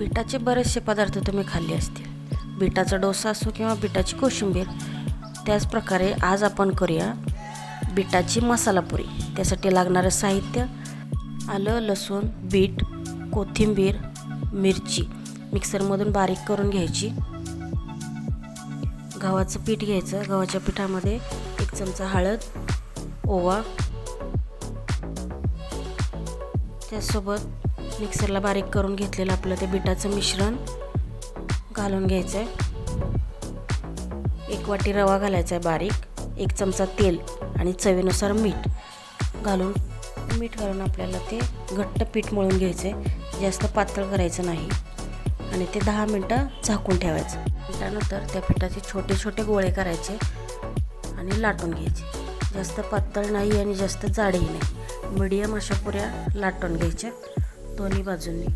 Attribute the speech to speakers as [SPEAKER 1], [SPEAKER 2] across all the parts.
[SPEAKER 1] बीटाचे बरेचसे पदार्थ तुम्ही खाल्ले असतील, बीटाचा डोसा असो किंवा बीटाची कोशिंबीर. त्याच प्रकारे आज आपण करूया बीटाची मसाला पुरी. त्यासाठी लागणारं साहित्य: आलं, लसूण, बीट, कोथिंबीर, मिरची मिक्सरमधून बारीक करून घ्यायची. गव्हाचं पीठ घ्यायचं. गव्हाच्या पिठामध्ये 1 चमचा हळद, ओवा, त्यासोबत मिक्सरला बारीक करून घेतलेलं आपलं ते बीटाचं मिश्रण घालून घ्यायचं आहे. 1 वाटी रवा घालायचा आहे बारीक, 1 चमचा तेल आणि चवीनुसार मीठ घालून आपल्याला ते घट्ट पीठ मळून घ्यायचं आहे. जास्त पातळ करायचं नाही आणि ते 10 मिनटं झाकून ठेवायचं. त्यानंतर त्या पिठाचे छोटे छोटे गोळे करायचे आणि लाटून घ्यायचे. जास्त पातळ नाही आणि जास्त जाडही नाही, मीडियम अशा पुऱ्या लाटून घ्यायच्या दोन्ही बाजूंनी.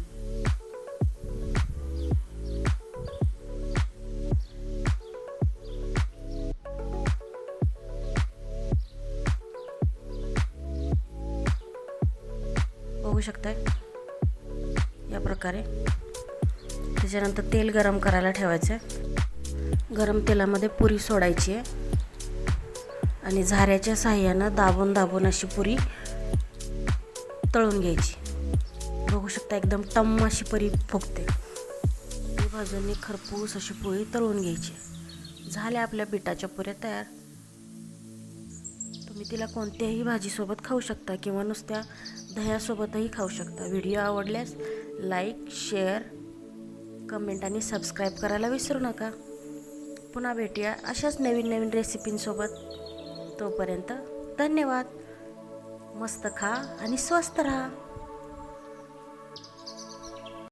[SPEAKER 1] बघू शकताय या प्रकारे. त्याच्यानंतर तेल गरम करायला ठेवायचं. गरम तेलामध्ये पुरी सोडायची आहे आणि झाऱ्याच्या साहाय्यानं दाबून अशी पुरी तळून घ्यायची. बघू शकता एकदम टम्म अशी पुरी फुगते. दोन्ही बाजूंनी खरपूस अशी पोळी तळून घ्यायची. झाल्या आपल्या बीटाच्या पुऱ्या तयार. तुम्ही तिला कोणत्याही भाजीसोबत खाऊ शकता किंवा नुसत्या दह्यासोबतही खाऊ शकता. व्हिडिओ आवडल्यास लाईक, शेअर, कमेंट आणि सबस्क्राईब करायला विसरू नका. पुन्हा भेटूया अशाच नवीन रेसिपींसोबत. तोपर्यंत धन्यवाद. मस्त खा आणि स्वस्त राहा.